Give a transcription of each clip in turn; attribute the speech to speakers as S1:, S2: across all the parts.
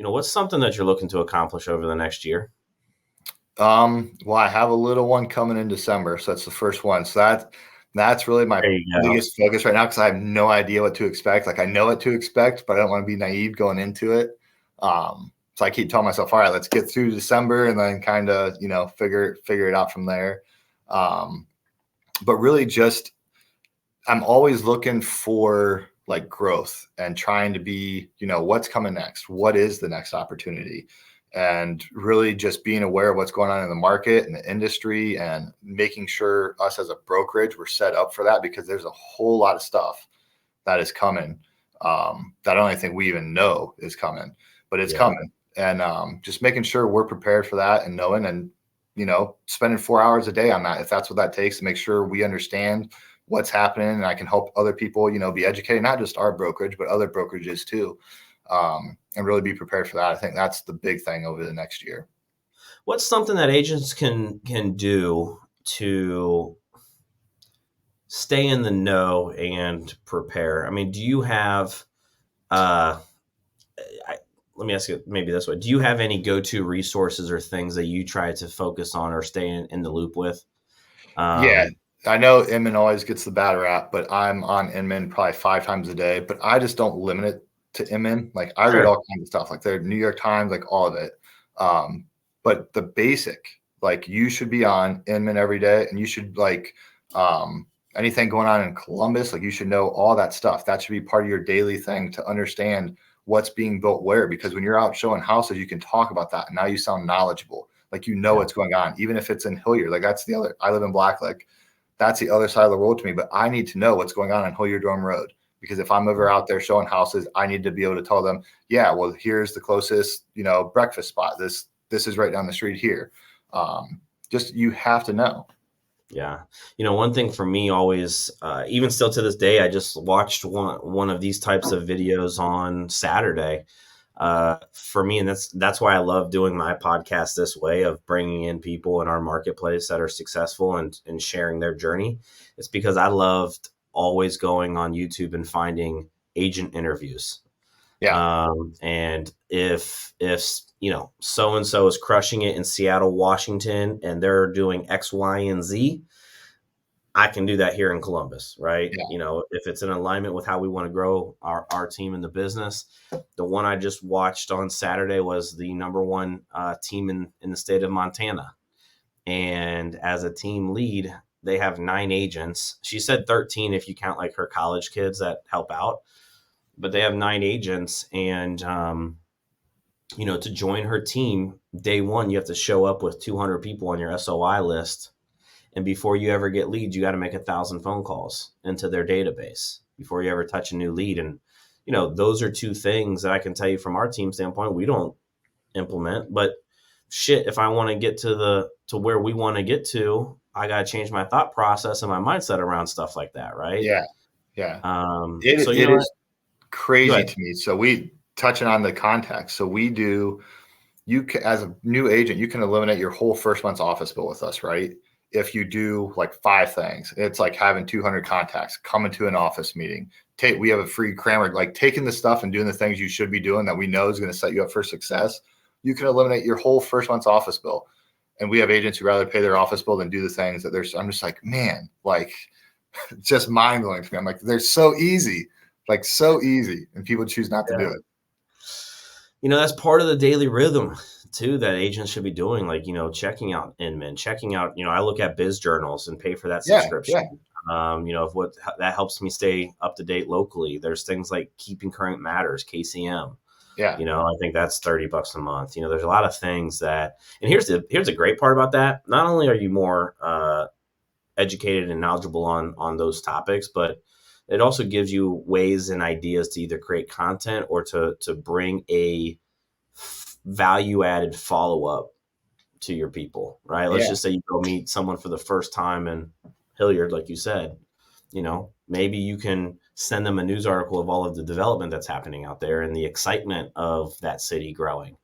S1: What's something that you're looking to accomplish over the next year?
S2: Well, I have a little one coming in December, so that's the first one. So that's really my
S1: There you go.
S2: biggest focus right now because I have no idea what to expect. Like I know what to expect, but I don't want to be naive going into it. So I keep telling myself, all right, let's get through December and then kind of, figure it out from there. Um, but really just I'm always looking for like growth and trying to be, what's coming next? What is the next opportunity? And really just being aware of what's going on in the market and the industry and making sure us as a brokerage, we're set up for that because there's a whole lot of stuff that is coming that I don't think we even know is coming, but it's coming. And just making sure we're prepared for that and knowing and, spending 4 hours a day on that, if that's what that takes to make sure we understand what's happening and I can help other people, be educated, not just our brokerage, but other brokerages too. And really be prepared for that. I think that's the big thing over the next year.
S1: What's something that agents can do to stay in the know and prepare? I mean, do you have let me ask you maybe this way. Do you have any go-to resources or things that you try to focus on or stay in the loop with?
S2: Yeah, I know Inman always gets the bad rap, but I'm on Inman probably 5 times a day. But I just don't limit it to Inman. Like I read
S1: Sure.
S2: all kinds of stuff, like the New York Times, like all of it. But the basic, like you should be on Inman every day, and you should like anything going on in Columbus, like you should know all that stuff. That should be part of your daily thing to understand what's being built where. Because when you're out showing houses, you can talk about that, and now you sound knowledgeable. Like what's going on, even if it's in Hilliard. Like that's the other. I live in Blacklick. That's the other side of the world to me. But I need to know what's going on Hilliard Dome Road because if I'm ever out there showing houses, I need to be able to tell them, yeah, well, here's the closest, breakfast spot. This is right down the street here. Just you have to know.
S1: Yeah. One thing for me always, even still to this day, I just watched one of these types of videos on Saturday. For me, and that's why I love doing my podcast this way of bringing in people in our marketplace that are successful and sharing their journey. It's because I loved always going on YouTube and finding agent interviews.
S2: Yeah.
S1: And if so and so is crushing it in Seattle, Washington, and they're doing X, Y, and Z, I can do that here in Columbus, right?
S2: Yeah.
S1: If it's in alignment with how we want to grow our team in the business. The one I just watched on Saturday was the number one team in the state of Montana. And as a team lead, they have 9 agents. She said 13 if you count like her college kids that help out. But they have 9 agents. And, to join her team, day one, you have to show up with 200 people on your SOI list. And before you ever get leads, you got to make 1,000 phone calls into their database before you ever touch a new lead. And, those are 2 things that I can tell you from our team standpoint, we don't implement. But shit, if I want to get to where we want to get to, I got to change my thought process and my mindset around stuff like that. Right.
S2: Yeah. Yeah.
S1: So,
S2: It is
S1: go
S2: crazy
S1: ahead.
S2: to me. So we touching on the contacts. So we do, as a new agent, you can eliminate your whole first month's office bill with us, right? If you do like 5 things, it's like having 200 contacts, coming to an office meeting. We have a free Kramer, like taking the stuff and doing the things you should be doing that we know is going to set you up for success. You can eliminate your whole first month's office bill. And we have agents who rather pay their office bill than do the things that I'm just like, man, like it's just mind blowing to me. I'm like, they're so easy, like so easy. And people choose not to do it.
S1: That's part of the daily rhythm too that agents should be doing, like, checking out Inman, checking out, I look at biz journals and pay for that
S2: Yeah.
S1: subscription.
S2: Yeah.
S1: If that helps me stay up to date locally. There's things like Keeping Current Matters, KCM.
S2: Yeah.
S1: I think that's $30 a month. There's a lot of things that, and here's the great part about that. Not only are you more educated and knowledgeable on those topics, but it also gives you ways and ideas to either create content or to bring a value added follow up to your people, right? Let's
S2: Yeah.
S1: just say you go meet someone for the first time in Hilliard, like you said, maybe you can send them a news article of all of the development that's happening out there and the excitement of that city growing.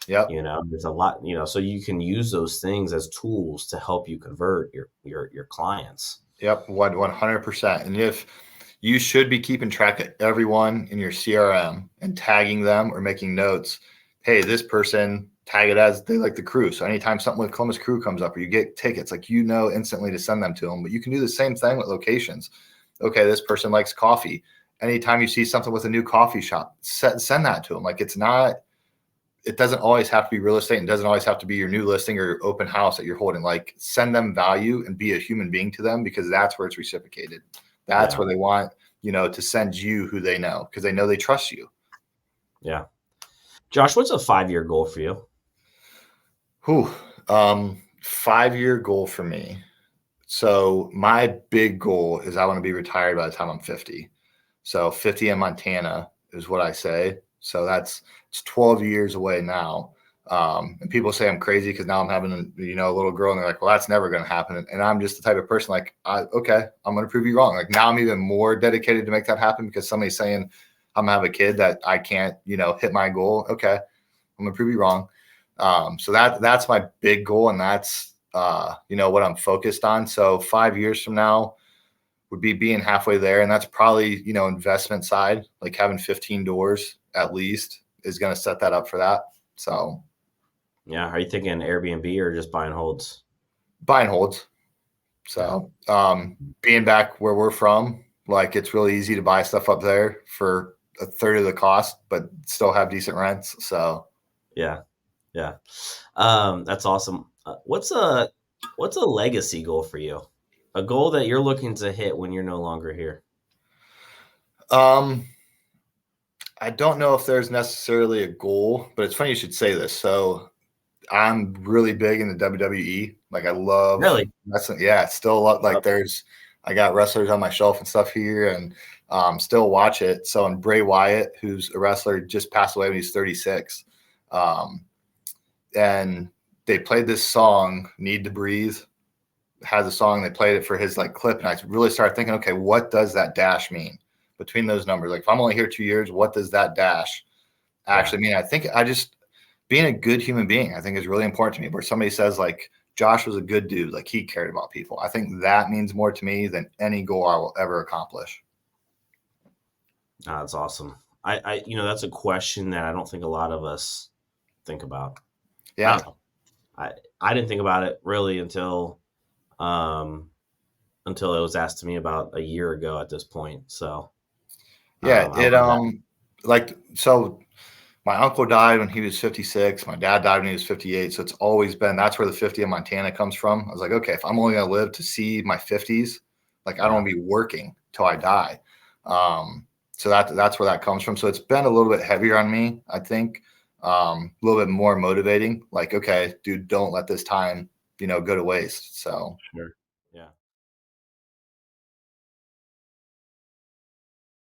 S2: Yep.
S1: There's a lot, so you can use those things as tools to help you convert your clients.
S2: Yep. 100%. And if you should be keeping track of everyone in your CRM and tagging them or making notes. hey, this person, tag it as they like the Crew. So anytime something with Columbus Crew comes up or you get tickets, like, you know, instantly to send them to them. But you can do the same thing with locations. Okay, this person likes coffee. Anytime you see something with a new coffee shop, send that to them. Like, it doesn't always have to be real estate and doesn't always have to be your new listing or open house that you're holding. Like, send them value and be a human being to them, because that's where it's reciprocated. That's where they want, you know, to send you who they know, because they know they trust you.
S1: Yeah. Josh, what's a 5-year goal for you?
S2: 5-year goal for me. So my big goal is I want to be retired by the time I'm 50. So 50 in Montana is what I say. So it's 12 years away now. And people say I'm crazy because now I'm having a little girl, and they're like, well, that's never going to happen. And I'm just the type of person like, okay, I'm going to prove you wrong. Like, now I'm even more dedicated to make that happen, because somebody's saying I'm going to have a kid that I can't, hit my goal. Okay, I'm going to prove you wrong. So that's my big goal. And that's, what I'm focused on. So 5 years from now would be being halfway there. And that's probably, investment side, like having 15 doors at least is going to set that up for that. So
S1: yeah. Are you thinking Airbnb or just buying holds?
S2: Buying holds. So being back where we're from, like, it's really easy to buy stuff up there for a third of the cost, but still have decent rents. So
S1: yeah. That's awesome. What's a legacy goal for you? A goal that you're looking to hit when you're no longer here?
S2: I don't know if there's necessarily a goal, but it's funny you should say this. So I'm really big in the WWE. Like, I love wrestling. Yeah, still a lot. Like, I got wrestlers on my shelf and stuff here, and still watch it. So, and Bray Wyatt, who's a wrestler, just passed away when he's 36. And they played this song, "Need to Breathe." Has a song, they played it for his like clip, and I really started thinking, okay, what does that dash mean between those numbers? Like, if I'm only here 2 years, what does that dash actually mean? I think being a good human being, I think, is really important to me. Where somebody says like Josh was a good dude, like he cared about people, I think that means more to me than any goal I will ever accomplish.
S1: That's awesome. I that's a question that I don't think a lot of us think about.
S2: Yeah.
S1: I didn't think about it really until it was asked to me about a year ago at this point. So
S2: yeah, so my uncle died when he was 56. My dad died when he was 58. So it's always been, that's where the 50 in Montana comes from. I was like, okay, if I'm only going to live to see my 50s, like, I don't want to be working till I die. So that's where that comes from. So it's been a little bit heavier on me, I think, a little bit more motivating. Like, okay, dude, don't let this time, go to waste. So
S1: sure.